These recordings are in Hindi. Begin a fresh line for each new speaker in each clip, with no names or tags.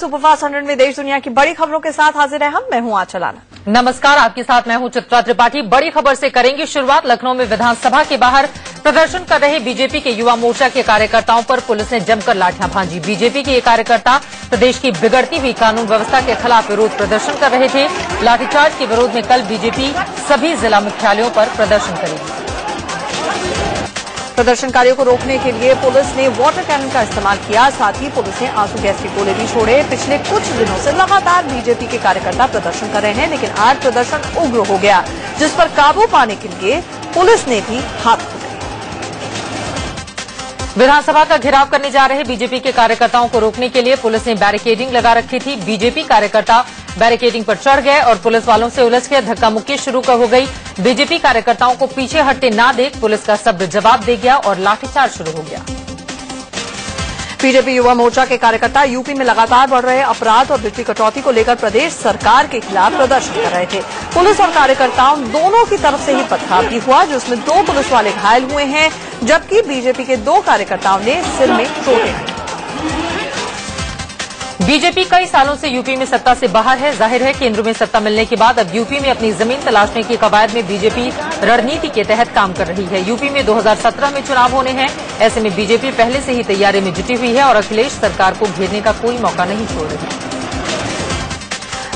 सुपरफास्ट 100 में देश दुनिया की बड़ी खबरों के साथ हाजिर है मैं हूं आंचल आनंद।
नमस्कार, आपके साथ मैं हूं चित्रा त्रिपाठी। बड़ी खबर से करेंगे शुरुआत। लखनऊ में विधानसभा के बाहर प्रदर्शन कर रहे बीजेपी के युवा मोर्चा के कार्यकर्ताओं पर पुलिस ने जमकर लाठियां भांजी। बीजेपी के ये कार्यकर्ता प्रदेश की बिगड़ती हुई कानून व्यवस्था के खिलाफ विरोध प्रदर्शन कर रहे थे। लाठीचार्ज के विरोध में कल बीजेपी सभी जिला मुख्यालयों पर प्रदर्शन करेगी।
प्रदर्शनकारियों को रोकने के लिए पुलिस ने वाटर कैनन का इस्तेमाल किया। साथ ही पुलिस ने आंसू गैस के गोले भी छोड़े। पिछले कुछ दिनों से लगातार बीजेपी के कार्यकर्ता प्रदर्शन कर रहे हैं, लेकिन आज प्रदर्शन उग्र हो गया, जिस पर काबू पाने के लिए पुलिस ने भी हाथ उठाए।
विधानसभा का घेराव करने जा रहे बीजेपी के कार्यकर्ताओं को रोकने के लिए पुलिस ने बैरिकेडिंग लगा रखी थी। बीजेपी कार्यकर्ता बैरिकेडिंग पर चढ़ गए और पुलिस वालों से उलझ गए। धक्का मुक्की शुरू हो गई। बीजेपी कार्यकर्ताओं को पीछे हटते ना देख पुलिस का सब्र जवाब दे गया और लाठीचार्ज शुरू हो गया।
बीजेपी युवा मोर्चा के कार्यकर्ता यूपी में लगातार बढ़ रहे अपराध और बिजली कटौती को लेकर प्रदेश सरकार के खिलाफ प्रदर्शन कर रहे थे। पुलिस और कार्यकर्ताओं दोनों की तरफ से ही पथराव भी हुआ, जिसमें 2 पुलिस वाले घायल हुए हैं, जबकि बीजेपी के 2 कार्यकर्ताओं ने सिर में चोटें आई।
बीजेपी कई सालों से यूपी में सत्ता से बाहर है। जाहिर है केंद्र में सत्ता मिलने के बाद अब यूपी में अपनी जमीन तलाशने की कवायद में बीजेपी रणनीति के तहत काम कर रही है। यूपी में 2017 में चुनाव होने हैं। ऐसे में बीजेपी पहले से ही तैयारी में जुटी हुई है और अखिलेश सरकार को घेरने का कोई मौका नहीं छोड़ रही।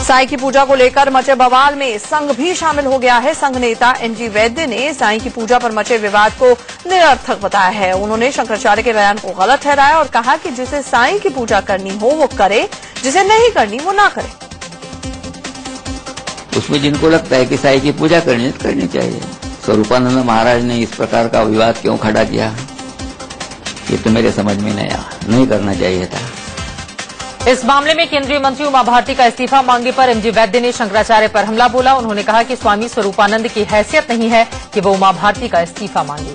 साईं की पूजा को लेकर मचे बवाल में संघ भी शामिल हो गया है। संघ नेता एनजी वैद्य ने साईं की पूजा पर मचे विवाद को निरर्थक बताया है। उन्होंने शंकराचार्य के बयान को गलत ठहराया और कहा कि जिसे साईं की पूजा करनी हो वो करे, जिसे नहीं करनी वो ना करे।
उसमें जिनको लगता है कि साईं की पूजा करनी चाहिए। स्वरूपानंद महाराज ने इस प्रकार का विवाद क्यों खड़ा किया, ये तो मेरे समझ में नहीं आया। नहीं करना चाहिए था।
इस मामले में केंद्रीय मंत्री उमा भारती का इस्तीफा मांगने पर एमजी वैद्य ने शंकराचार्य पर हमला बोला। उन्होंने कहा कि स्वामी स्वरूपानंद की हैसियत नहीं है कि वो उमा भारती का इस्तीफा मांगे।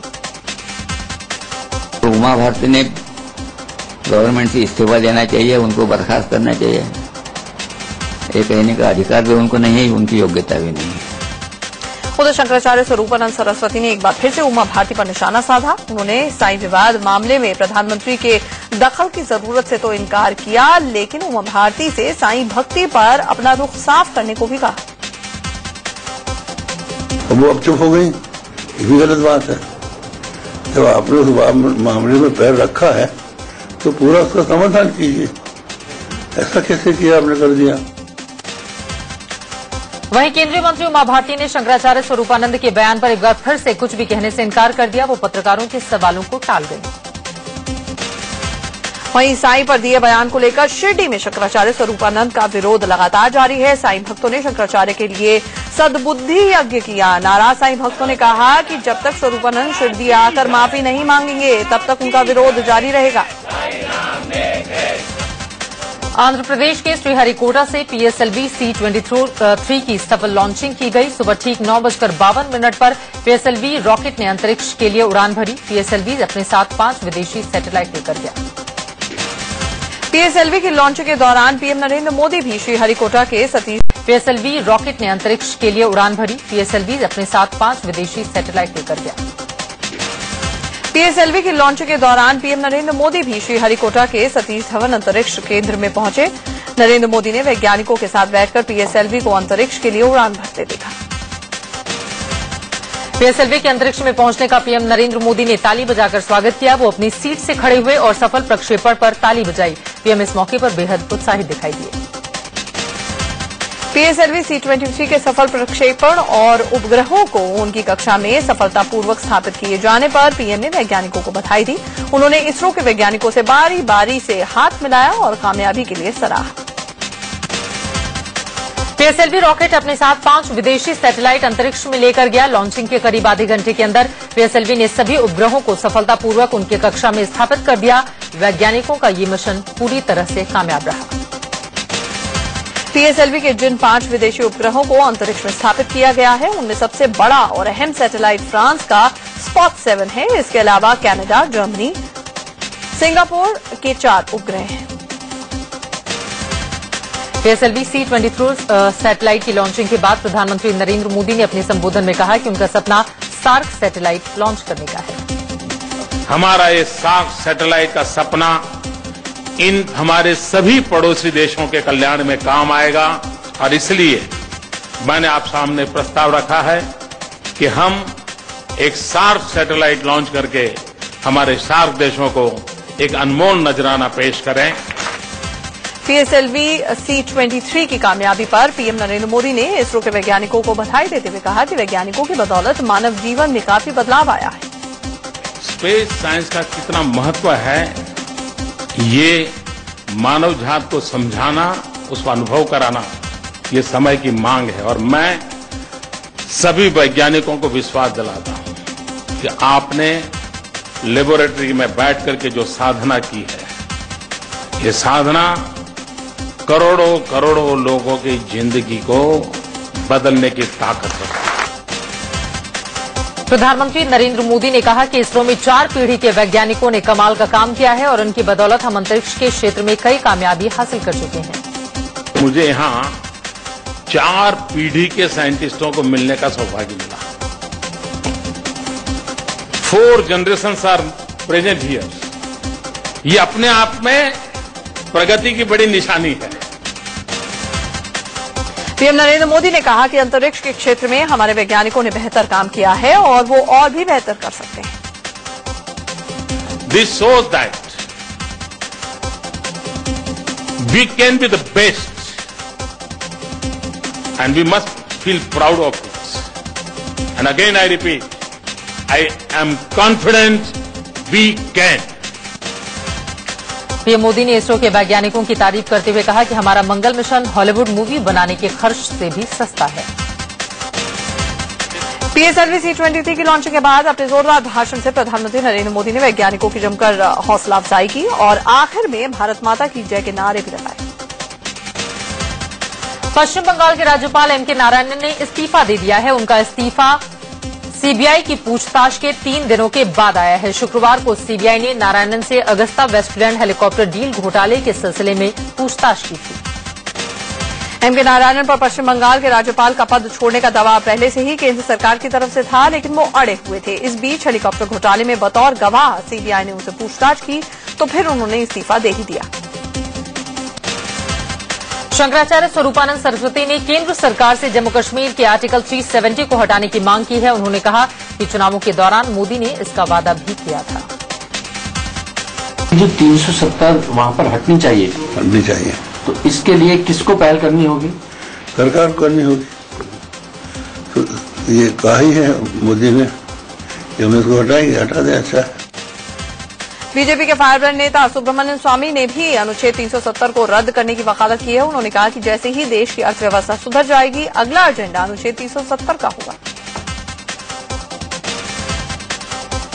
तो उमा भारती ने गवर्नमेंट से इस्तीफा देना चाहिए, उनको बर्खास्त करना चाहिए। ये कहने का अधिकार भी उनको नहीं है, उनकी योग्यता भी नहीं है।
उधर शंकराचार्य स्वरूपानंद सरस्वती ने एक बार फिर से उमा भारती पर निशाना साधा। उन्होंने साईं विवाद मामले में प्रधानमंत्री के दखल की जरूरत से तो इनकार किया, लेकिन उमा भारती से साईं भक्ति पर अपना रुख साफ करने को भी कहा।
वो अब चुप हो गई, ये भी गलत बात है। जब आपने उस मामले में पैर रखा है तो पूरा उसका समाधान कीजिए। ऐसा कैसे किया आपने, कर दिया।
वहीं केंद्रीय मंत्री उमा भारती ने शंकराचार्य स्वरूपानंद के बयान पर एक बार फिर से कुछ भी कहने से इनकार कर दिया। वो पत्रकारों के सवालों को टाल गए।
वहीं साईं पर दिए बयान को लेकर शिरडी में शंकराचार्य स्वरूपानंद का विरोध लगातार जारी है। साईं भक्तों ने शंकराचार्य के लिए सद्बुद्धि यज्ञ किया। नाराज साईं भक्तों ने कहा कि जब तक स्वरूपानंद शिरडी आकर माफी नहीं मांगेंगे तब तक उनका विरोध जारी रहेगा।
आंध्र प्रदेश के श्रीहरिकोटा से पीएसएलवी C-23 की सफल लॉन्चिंग की गई। सुबह ठीक 9:52 पर पीएसएलवी रॉकेट ने अंतरिक्ष के लिए उड़ान भरी। पीएसएलवी अपने साथ 5 विदेशी सैटेलाइट लेकर गया।
पीएसएलवी की लॉन्चिंग के दौरान पीएम नरेंद्र मोदी भी श्रीहरिकोटा के सतीश।
पीएसएलवी रॉकेट ने अंतरिक्ष के लिए उड़ान भरी। पीएसएलवी अपने साथ 5 विदेशी सैटेलाइट लेकर गया।
पीएसएलवी की लॉन्चिंग के दौरान पीएम नरेंद्र मोदी भी श्रीहरिकोटा के सतीश धवन अंतरिक्ष केंद्र में पहुंचे। नरेंद्र मोदी ने वैज्ञानिकों के साथ बैठकर पीएसएलवी को अंतरिक्ष के लिए उड़ान भरते देखा।
पीएसएलवी के अंतरिक्ष में पहुंचने का पीएम नरेंद्र मोदी ने ताली बजाकर स्वागत किया। वो अपनी सीट से खड़े हुए और सफल प्रक्षेपण पर ताली बजाई। पीएम इस मौके पर बेहद उत्साहित दिखाई दिए।
पीएसएलवी C-23 के सफल प्रक्षेपण और उपग्रहों को उनकी कक्षा में सफलतापूर्वक स्थापित किए जाने पर पीएम ने वैज्ञानिकों को बधाई दी। उन्होंने इसरो के वैज्ञानिकों से बारी बारी से हाथ मिलाया और कामयाबी के लिए सराहा।
पीएसएलवी रॉकेट अपने साथ 5 विदेशी सैटेलाइट अंतरिक्ष में लेकर गया। लॉन्चिंग के करीब आधे घंटे के अंदर पीएसएलवी ने सभी उपग्रहों को सफलतापूर्वक उनकी कक्षा में स्थापित कर दिया। वैज्ञानिकों का ये मिशन पूरी तरह से कामयाब रहा।
पीएसएलवी के जिन 5 विदेशी उपग्रहों को अंतरिक्ष में स्थापित किया गया है, उनमें सबसे बड़ा और अहम सैटेलाइट फ्रांस का स्पॉट 7 है। इसके अलावा कनाडा, जर्मनी, सिंगापुर के 4 उपग्रह हैं।
पीएसएलवी C-23 सैटेलाइट की लॉन्चिंग के बाद प्रधानमंत्री नरेंद्र मोदी ने अपने संबोधन में कहा कि उनका सपना सार्क सैटेलाइट लॉन्च करने का है।
हमारा ये सार्क सैटेलाइट का सपना इन हमारे सभी पड़ोसी देशों के कल्याण में काम आएगा और इसलिए मैंने आप सामने प्रस्ताव रखा है कि हम एक सार्क सैटेलाइट लॉन्च करके हमारे सार्क देशों को एक अनमोल नजराना पेश करें।
PSLV C-23 की कामयाबी पर पीएम नरेंद्र मोदी ने इसरो के वैज्ञानिकों को बधाई देते हुए कहा कि वैज्ञानिकों की बदौलत मानव जीवन में काफी बदलाव आया है।
स्पेस साइंस का कितना महत्व है, ये मानव जात को समझाना, उसका अनुभव कराना, ये समय की मांग है। और मैं सभी वैज्ञानिकों को विश्वास दिलाता हूं कि आपने लेबोरेटरी में बैठ करके जो साधना की है, ये साधना करोड़ों करोड़ों लोगों की जिंदगी को बदलने की ताकत है।
प्रधानमंत्री नरेंद्र मोदी ने कहा कि इसरो में 4 पीढ़ी के वैज्ञानिकों ने कमाल का काम किया है और उनकी बदौलत हम अंतरिक्ष के क्षेत्र में कई कामयाबी हासिल कर चुके हैं।
मुझे यहां 4 पीढ़ी के साइंटिस्टों को मिलने का सौभाग्य मिला। 4 generations आर प्रेजेंट हियर। ये अपने आप में प्रगति की बड़ी निशानी है।
पीएम नरेंद्र मोदी ने कहा कि अंतरिक्ष के क्षेत्र में हमारे वैज्ञानिकों ने बेहतर काम किया है और वो और भी बेहतर कर सकते हैं।
This shows that we can be the best and we must feel proud of it. And again I repeat, I am confident we can.
PM Modi ने इसरो के वैज्ञानिकों की तारीफ करते हुए कहा कि हमारा मंगल मिशन हॉलीवुड मूवी बनाने के खर्च से भी सस्ता है।
PSLV C-23 की लॉन्चिंग के बाद अपने जोरदार भाषण से प्रधानमंत्री नरेंद्र मोदी ने वैज्ञानिकों की जमकर हौसला अफजाई की और आखिर में भारत माता की जय के नारे भी लगाए।
पश्चिम बंगाल के राज्यपाल एम के नारायणन ने इस्तीफा दे दिया है। उनका इस्तीफा सीबीआई की पूछताछ के 3 दिनों के बाद आया है। शुक्रवार को सीबीआई ने नारायणन से अगस्ता वेस्टलैंड हेलीकॉप्टर डील घोटाले के सिलसिले में पूछताछ की थी।
एम के नारायणन पर पश्चिम बंगाल के राज्यपाल का पद छोड़ने का दबाव पहले से ही केंद्र सरकार की तरफ से था, लेकिन वो अड़े हुए थे। इस बीच हेलीकॉप्टर घोटाले में बतौर गवाह सीबीआई ने उनसे पूछताछ की तो फिर उन्होंने इस्तीफा दे ही दिया।
शंकराचार्य स्वरूपानंद सरस्वती ने केंद्र सरकार से जम्मू कश्मीर के आर्टिकल 370 को हटाने की मांग की है। उन्होंने कहा कि चुनावों के दौरान मोदी ने इसका वादा भी किया था।
जो 370 वहां पर हटनी चाहिए, तो इसके लिए किसको पहल करनी होगी?
सरकार को करनी होगी। तो ये कहा ही है मोदी ने कि हम इसको हटाएंगे, हटा दें। अच्छा,
बीजेपी के फायरब्रांड नेता सुब्रमण्यम स्वामी ने भी अनुच्छेद 370 को रद्द करने की वकालत की है। उन्होंने कहा कि जैसे ही देश की अर्थव्यवस्था सुधर जाएगी, अगला एजेंडा अनुच्छेद 370 का होगा।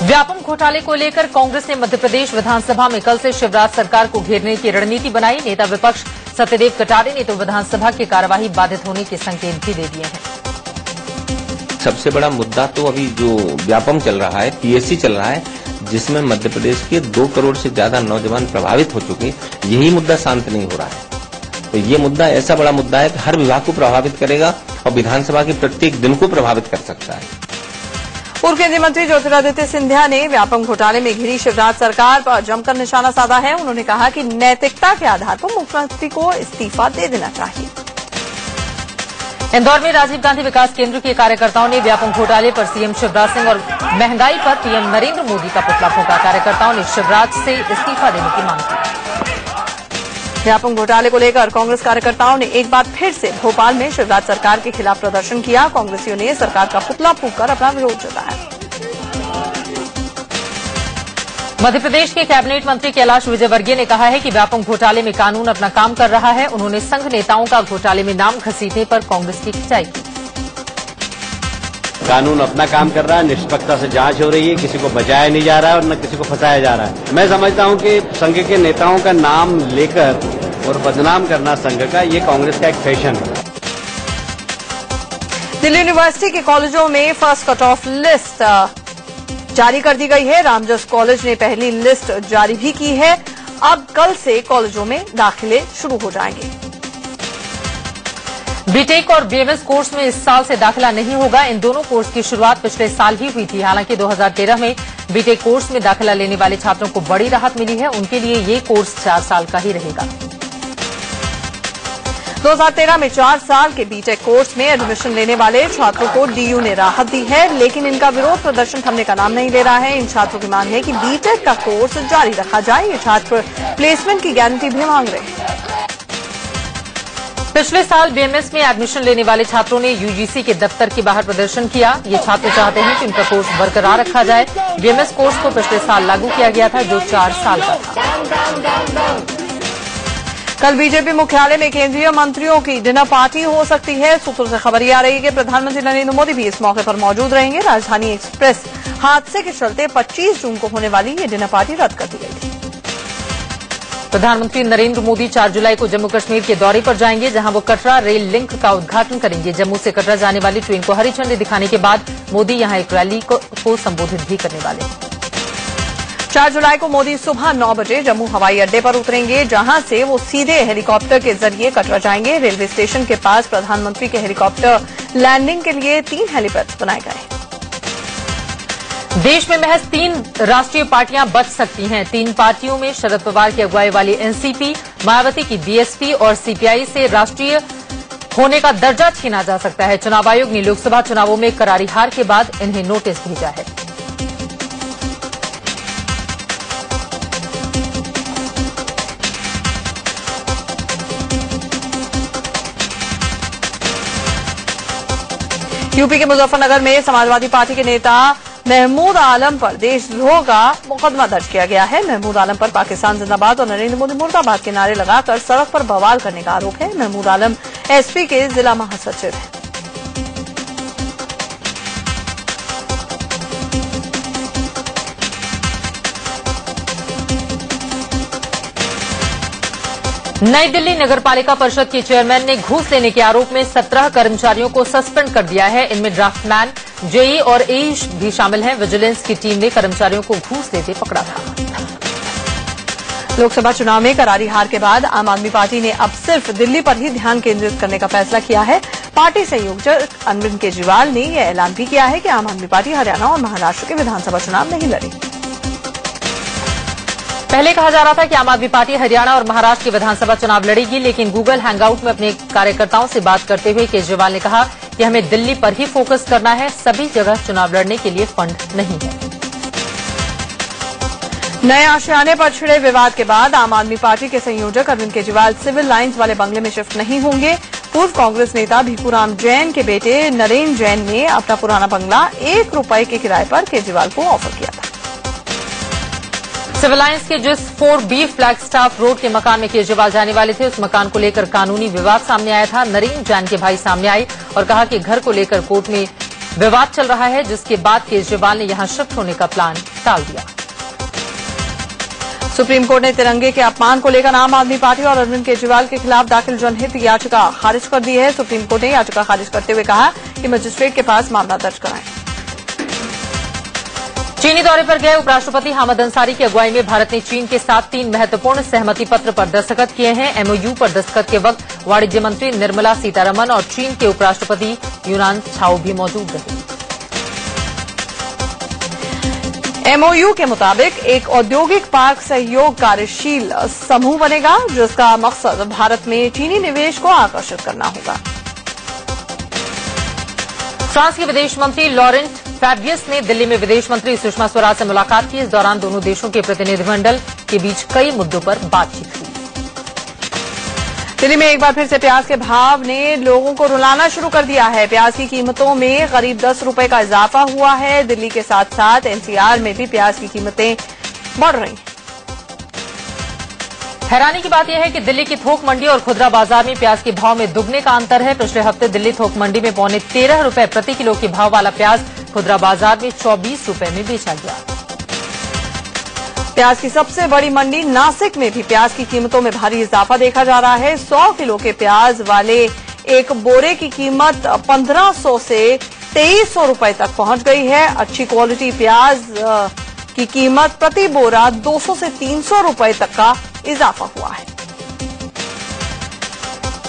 व्यापम घोटाले को लेकर कांग्रेस ने मध्य प्रदेश विधानसभा में कल से शिवराज सरकार को घेरने की रणनीति बनाई। नेता विपक्ष सत्यदेव कटारे ने तो विधानसभा की कार्यवाही बाधित होने के संकेत भी दे दिए हैं।
सबसे बड़ा मुद्दा तो अभी जो व्यापम चल रहा है, पीएससी चल रहा है, जिसमें मध्य प्रदेश के 2 करोड़ से ज्यादा नौजवान प्रभावित हो चुके, यही मुद्दा शांत नहीं हो रहा है। तो ये मुद्दा ऐसा बड़ा मुद्दा है कि हर विभाग को प्रभावित करेगा और विधानसभा के प्रत्येक दिन को प्रभावित कर सकता है।
पूर्व केंद्रीय मंत्री ज्योतिरादित्य सिंधिया ने व्यापम घोटाले में घिरी शिवराज सरकार पर जमकर निशाना साधा है। उन्होंने कहा कि नैतिकता के आधार पर मुख्यमंत्री को इस्तीफा दे देना चाहिए।
इंदौर में राजीव गांधी विकास केंद्र के कार्यकर्ताओं ने व्यापम घोटाले पर सीएम शिवराज सिंह और महंगाई पर पीएम नरेंद्र मोदी का पुतला फूंका। कार्यकर्ताओं ने शिवराज से इस्तीफा देने की मांग की।
व्यापम घोटाले को लेकर कांग्रेस कार्यकर्ताओं ने एक बार फिर से भोपाल में शिवराज सरकार के खिलाफ प्रदर्शन किया। कांग्रेसियों ने सरकार का पुतला फूंककर अपना विरोध जताया।
मध्य प्रदेश के कैबिनेट मंत्री कैलाश विजयवर्गीय ने कहा है कि व्यापम घोटाले में कानून अपना काम कर रहा है। उन्होंने संघ नेताओं का घोटाले में नाम घसीटने पर कांग्रेस की खिंचाई की।
कानून अपना काम कर रहा है, निष्पक्षता से जांच हो रही है, किसी को बचाया नहीं जा रहा है और न किसी को फंसाया जा रहा है। मैं समझता हूं कि संघ के नेताओं का नाम लेकर और बदनाम करना संघ का, ये कांग्रेस का एक फैशन है।
दिल्ली यूनिवर्सिटी के कॉलेजों में फर्स्ट कट ऑफ लिस्ट जारी कर दी गई है। रामजस कॉलेज ने पहली लिस्ट जारी भी की है। अब कल से कॉलेजों में दाखिले शुरू हो जाएंगे।
बीटेक और बीएमएस कोर्स में इस साल से दाखिला नहीं होगा। इन दोनों कोर्स की शुरुआत पिछले साल ही हुई थी। हालांकि 2013 में बीटेक कोर्स में दाखिला लेने वाले छात्रों को बड़ी राहत मिली है। उनके लिए ये कोर्स 4 साल का ही रहेगा।
2013 में 4 साल के बीटेक कोर्स में एडमिशन लेने वाले छात्रों को डीयू ने राहत दी है, लेकिन इनका विरोध प्रदर्शन थमने का नाम नहीं ले रहा है। इन छात्रों की मांग है कि बीटेक का कोर्स जारी रखा जाए। ये छात्र प्लेसमेंट की गारंटी भी मांग रहे हैं।
पिछले साल बीएमएस में एडमिशन लेने वाले छात्रों ने यूजीसी के दफ्तर के बाहर प्रदर्शन किया। ये छात्र चाहते हैं कि उनका कोर्स बरकरार रखा जाए। बीएमएस कोर्स को पिछले साल लागू किया गया था, जो 4 साल का था।
कल बीजेपी मुख्यालय में केंद्रीय मंत्रियों की डिनर पार्टी हो सकती है। सूत्रों से खबर आ रही है कि प्रधानमंत्री नरेंद्र मोदी भी इस मौके पर मौजूद रहेंगे। राजधानी एक्सप्रेस हादसे के चलते 25 जून को होने वाली ये डिनर पार्टी रद्द कर दी गई थी।
प्रधानमंत्री नरेंद्र मोदी 4 जुलाई को जम्मू कश्मीर के दौरे पर जाएंगे, जहां वो कटरा रेल लिंक का उद्घाटन करेंगे। जम्मू से कटरा जाने वाली ट्रेन को हरी झंडी दिखाने के बाद मोदी यहां एक रैली को संबोधित भी करने वाले हैं।
4 जुलाई को मोदी सुबह 9 बजे जम्मू हवाई अड्डे पर उतरेंगे, जहां से वो सीधे हेलीकॉप्टर के जरिए कटरा जाएंगे। रेलवे स्टेशन के पास प्रधानमंत्री के हेलीकॉप्टर लैंडिंग के लिए 3 हेलीपैड बनाए गए हैं।
देश में महज 3 राष्ट्रीय पार्टियां बच सकती हैं। 3 पार्टियों में शरद पवार की अगुवाई वाली एनसीपी, मायावती की बीएसपी और सीपीआई से राष्ट्रीय होने का दर्जा छीना जा सकता है। चुनाव आयोग ने लोकसभा चुनावों में करारी हार के बाद इन्हें नोटिस भेजा है।
यूपी के मुजफ्फरनगर में समाजवादी पार्टी के नेता महमूद आलम पर देशद्रोह का मुकदमा दर्ज किया गया है। महमूद आलम पर पाकिस्तान जिंदाबाद और नरेंद्र मोदी मुर्दाबाद के नारे लगाकर सड़क पर बवाल करने का आरोप है। महमूद आलम एसपी के जिला महासचिव हैं।
नई दिल्ली नगरपालिका परिषद के चेयरमैन ने घूस लेने के आरोप में 17 कर्मचारियों को सस्पेंड कर दिया है। इनमें ड्राफ्टमैन, जेई और एई भी शामिल हैं। विजिलेंस की टीम ने कर्मचारियों को घूस लेते पकड़ा था।
लोकसभा चुनाव में करारी हार के बाद आम आदमी पार्टी ने अब सिर्फ दिल्ली पर ही ध्यान केंद्रित करने का फैसला किया है। पार्टी संयोजक अरविंद केजरीवाल ने यह ऐलान भी किया है कि आम आदमी पार्टी हरियाणा और महाराष्ट्र के विधानसभा चुनाव नहीं लड़ेगी।
पहले कहा जा रहा था कि आम आदमी पार्टी हरियाणा और महाराष्ट्र के विधानसभा चुनाव लड़ेगी, लेकिन गूगल हैंगआउट में अपने कार्यकर्ताओं से बात करते हुए केजरीवाल ने कहा कि हमें दिल्ली पर ही फोकस करना है, सभी जगह चुनाव लड़ने के लिए फंड नहीं है।
नए आशियाने पर छिड़े विवाद के बाद आम आदमी पार्टी के संयोजक अरविंद केजरीवाल सिविल लाइन्स वाले बंगले में शिफ्ट नहीं होंगे। पूर्व कांग्रेस नेता भीखूराम जैन के बेटे नरेन जैन ने अपना पुराना बंगला ₹1 के किराए पर केजरीवाल को ऑफर किया था।
सिविल लाइन्स के जिस 4B फ्लैगस्टाफ रोड के मकान में केजरीवाल जाने वाले थे, उस मकान को लेकर कानूनी विवाद सामने आया था। नरेन जैन के भाई सामने आए और कहा कि घर को लेकर कोर्ट में विवाद चल रहा है, जिसके बाद केजरीवाल ने यहां शिफ्ट होने का प्लान टाल दिया। सुप्रीम कोर्ट ने तिरंगे के अपमान को लेकर आम आदमी पार्टी और अरविंद केजरीवाल के खिलाफ दाखिल जनहित याचिका खारिज कर दी है। सुप्रीम कोर्ट ने याचिका खारिज करते हुए कहा कि मजिस्ट्रेट के पास मामला दर्ज कराएं। चीनी दौरे पर गए उपराष्ट्रपति हामिद अंसारी की अगुवाई में भारत ने चीन के साथ 3 महत्वपूर्ण सहमति पत्र पर दस्तखत किए हैं। एमओयू पर दस्तखत के वक्त वाणिज्य मंत्री निर्मला सीतारमण और चीन के उपराष्ट्रपति यूनान छाओ भी मौजूद रहे।
एमओयू के मुताबिक एक औद्योगिक पार्क सहयोग कार्यशील समूह बनेगा, जिसका मकसद भारत में चीनी निवेश को आकर्षित करना होगा।
फ्रांस के विदेश मंत्री लॉरेंट फैबियस ने दिल्ली में विदेश मंत्री सुषमा स्वराज से मुलाकात की। इस दौरान दोनों देशों के प्रतिनिधिमंडल के बीच कई मुद्दों पर बातचीत हुई।
दिल्ली में एक बार फिर से प्याज के भाव ने लोगों को रुलाना शुरू कर दिया है। प्याज की कीमतों में करीब ₹10 का इजाफा हुआ है। दिल्ली के साथ साथ एनसीआर में भी प्याज की कीमतें बढ़ रही हैं।
हैरानी की बात यह है कि दिल्ली की थोक मंडी और खुदरा बाजार में प्याज के भाव में दुगने का अंतर है। पिछले हफ्ते दिल्ली थोक मंडी में ₹13.5 प्रति किलो के भाव वाला प्याज खुदरा बाजार में ₹24 में बेचा गया।
प्याज की सबसे बड़ी मंडी नासिक में भी प्याज की कीमतों में भारी इजाफा देखा जा रहा है। 100 किलो के प्याज वाले एक बोरे की कीमत 1500 से ₹2300 तक पहुंच गई है। अच्छी क्वालिटी प्याज की कीमत प्रति बोरा ₹200 से ₹300 तक का इजाफा हुआ है।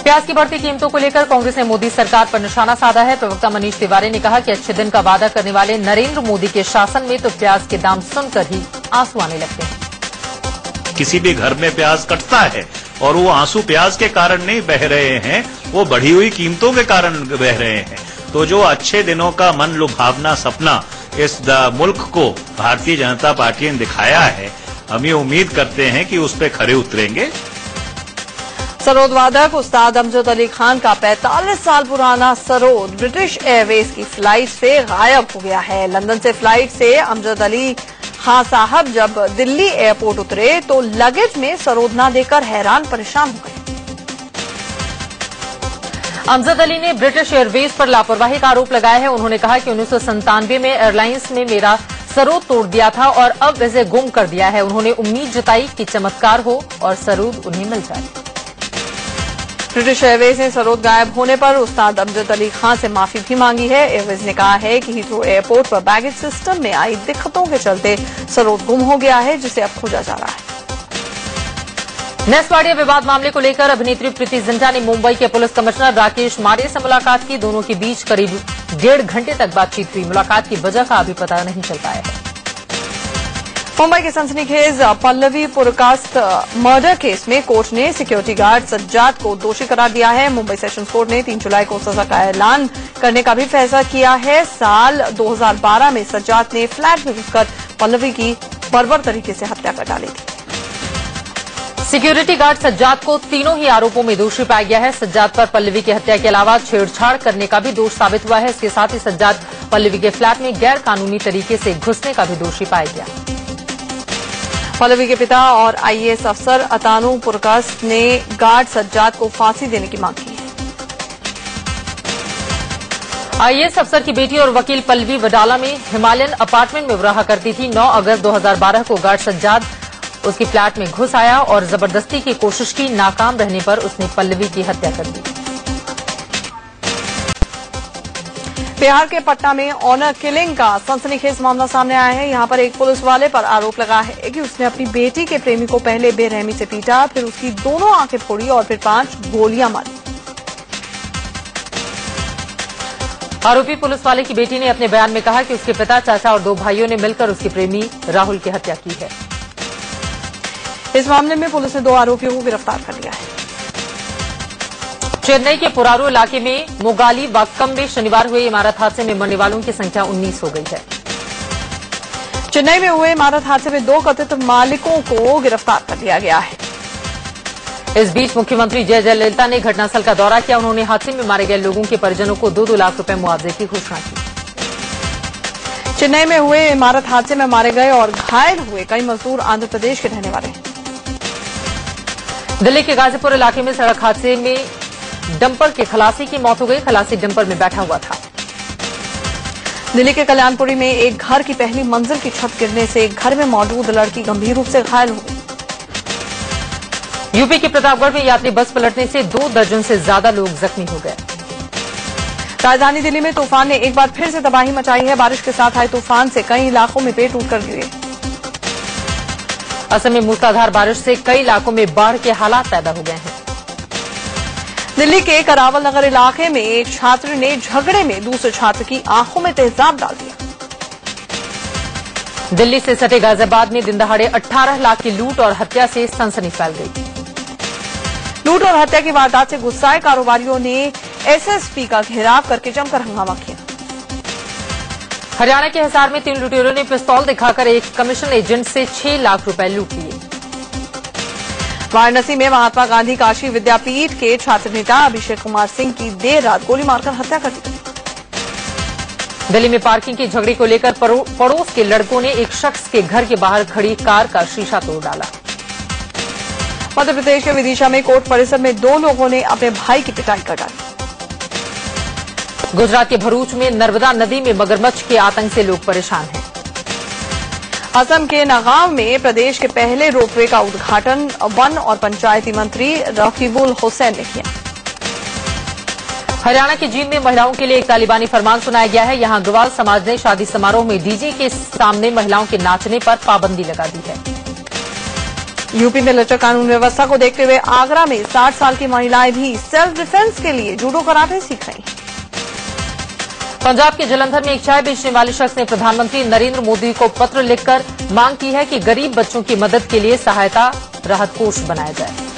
प्याज की बढ़ती कीमतों को लेकर कांग्रेस ने मोदी सरकार पर निशाना साधा है। प्रवक्ता मनीष तिवारी ने कहा कि अच्छे दिन का वादा करने वाले नरेंद्र मोदी के शासन में तो प्याज के दाम सुनकर ही आंसू आने लगते हैं।
किसी भी घर में प्याज कटता है और वो आंसू प्याज के कारण नहीं बह रहे हैं, वो बढ़ी हुई कीमतों के कारण बह रहे हैं। तो जो अच्छे दिनों का मन लुभावना सपना इस मुल्क को भारतीय जनता पार्टी ने दिखाया है, हम ये उम्मीद करते हैं कि उस पर खरे उतरेंगे।
सरोद वादक उस्ताद अमजद अली खान का 45 साल पुराना सरोद ब्रिटिश एयरवेज की फ्लाइट से गायब हो गया है। लंदन से फ्लाइट से अमजद अली खान साहब जब दिल्ली एयरपोर्ट उतरे तो लगेज में सरोद न देकर हैरान परेशान हो गए।
अमजद अली ने ब्रिटिश एयरवेज पर लापरवाही का आरोप लगाया है। उन्होंने कहा कि 1997 में एयरलाइंस ने मेरा सरोद तोड़ दिया था और अब इसे गुम कर दिया है। उन्होंने उम्मीद जताई कि चमत्कार हो और सरोद उन्हें मिल जाए।
ब्रिटिश एयरवेज ने सरोद गायब होने पर उस्ताद अमजद अली खान से माफी भी मांगी है। एयरवेज ने कहा है कि हीथ्रो एयरपोर्ट पर बैगेज सिस्टम में आई दिक्कतों के चलते सरोद गुम हो गया है, जिसे अब खोजा जा रहा है।
नेस वाडिया विवाद मामले को लेकर अभिनेत्री प्रीति जिंटा ने मुंबई के पुलिस कमिश्नर राकेश मारे से मुलाकात की। दोनों के बीच करीब 1.5 घंटे तक बातचीत हुई। मुलाकात की वजह का अभी पता नहीं चल पाया है।
मुंबई के सनसनीखेज पल्लवी पुरकास्त मर्डर केस में कोर्ट ने सिक्योरिटी गार्ड सज्जाद को दोषी करार दिया है। मुंबई सेशंस कोर्ट ने 3 जुलाई को सजा का ऐलान करने का भी फैसला किया है। साल 2012 में सज्जाद ने फ्लैट में घुसकर पल्लवी की बर्बर तरीके से हत्या कर डाली थी।
सिक्योरिटी गार्ड सज्जाद को तीनों ही आरोपों में दोषी पाया गया है। सज्जाद पर पल्लवी की हत्या के अलावा छेड़छाड़ करने का भी दोष साबित हुआ है। इसके साथ ही सज्जाद पल्लवी के फ्लैट में गैर कानूनी तरीके से घुसने का भी दोषी पाया गया।
पल्लवी के पिता और आईएएस अफसर अतानु पुरकास्त ने गार्ड सज्जाद को फांसी देने की मांग की है।
आईएएस अफसर की बेटी और वकील पल्लवी वडाला में हिमालयन अपार्टमेंट में रहा करती थी। 9 अगस्त 2012 को गार्ड सज्जाद उसकी फ्लैट में घुस आया और जबरदस्ती की कोशिश की। नाकाम रहने पर उसने पल्लवी की हत्या कर दी।
बिहार के पटना में ऑनर किलिंग का सनसनीखेज मामला सामने आया है। यहां पर एक पुलिस वाले पर आरोप लगा है कि उसने अपनी बेटी के प्रेमी को पहले बेरहमी से पीटा, फिर उसकी दोनों आंखें फोड़ी और फिर 5 गोलियां मारी।
आरोपी पुलिस वाले की बेटी ने अपने बयान में कहा कि उसके पिता, चाचा और 2 भाइयों ने मिलकर उसके प्रेमी राहुल की हत्या की है।
इस मामले में पुलिस ने 2 आरोपियों को गिरफ्तार कर लिया है।
चेन्नई के पुरारू इलाके में मोगाली वाक्कम में शनिवार हुए इमारत हादसे में मरने वालों की संख्या 19 हो गई है।
चेन्नई में हुए इमारत हादसे में 2 कथित मालिकों को गिरफ्तार कर लिया गया है।
इस बीच मुख्यमंत्री जयललिता ने घटनास्थल का दौरा किया। उन्होंने हादसे में मारे गए लोगों के परिजनों को 2-2 लाख रुपए मुआवजे की घोषणा की।
चेन्नई में हुए इमारत हादसे में मारे गए और घायल हुए कई मजदूर आंध्र प्रदेश के रहने वाले हैं।
दिल्ली के गाजीपुर इलाके में सड़क हादसे में डंपर के खलासी की मौत हो गई। खलासी डंपर में बैठा हुआ था।
दिल्ली के कल्याणपुरी में एक घर की पहली मंजिल की छत गिरने से एक घर में मौजूद लड़की गंभीर रूप से घायल हो गई।
यूपी के प्रतापगढ़ में यात्री बस पलटने से 2 दर्जन से ज्यादा लोग जख्मी हो गए।
राजधानी दिल्ली में तूफान ने एक बार फिर से तबाही मचाई है। बारिश के साथ आए तूफान से कई इलाकों में पेड़ टूटकर गिरे।
असम में मूसलाधार बारिश से कई इलाकों में बाढ़ के हालात पैदा हो गए हैं।
दिल्ली के करावल नगर इलाके में एक छात्र ने झगड़े में दूसरे छात्र की आंखों में तेजाब डाल दिया।
दिल्ली से सटे गाजियाबाद में दिन दहाड़े 18 लाख की लूट और हत्या से सनसनी फैल गई।
लूट और हत्या की वारदात से गुस्साए कारोबारियों ने एसएसपी का घेराव करके जमकर हंगामा किया।
हरियाणा के हिसार में 3 लुटेरों ने पिस्तौल दिखाकर एक कमीशन एजेंट से 6 लाख रुपए लूट लिए। वाराणसी में महात्मा गांधी काशी विद्यापीठ के छात्र नेता अभिषेक कुमार सिंह की देर रात गोली मारकर हत्या कर दी गई। दिल्ली में पार्किंग के झगड़े को लेकर पड़ोस के लड़कों ने एक शख्स के घर के बाहर खड़ी कार का शीशा तोड़ डाला। मध्य प्रदेश के विदिशा में कोर्ट परिसर में 2 लोगों ने अपने भाई की पिटाई कर डाली। गुजरात के भरूच में नर्मदा नदी में मगरमच्छ के आतंक से लोग परेशान हैं। असम के नगांव में प्रदेश के पहले रोपवे का उद्घाटन वन और पंचायती मंत्री रकीबुल हुसैन ने किया। हरियाणा के जींद में महिलाओं के लिए एक तालिबानी फरमान सुनाया गया है। यहां ग्वाल समाज ने शादी समारोह में डीजे के सामने महिलाओं के नाचने पर पाबंदी लगा दी है।
यूपी में लचर कानून व्यवस्था को देखते हुए आगरा में 60 साल की महिलाएं भी सेल्फ डिफेंस के लिए जूडो कराटे सीख रही।
पंजाब के जलंधर में एक चाय बेचने वाले शख्स ने प्रधानमंत्री नरेंद्र मोदी को पत्र लिखकर मांग की है कि गरीब बच्चों की मदद के लिए सहायता राहत कोष बनाया जाए।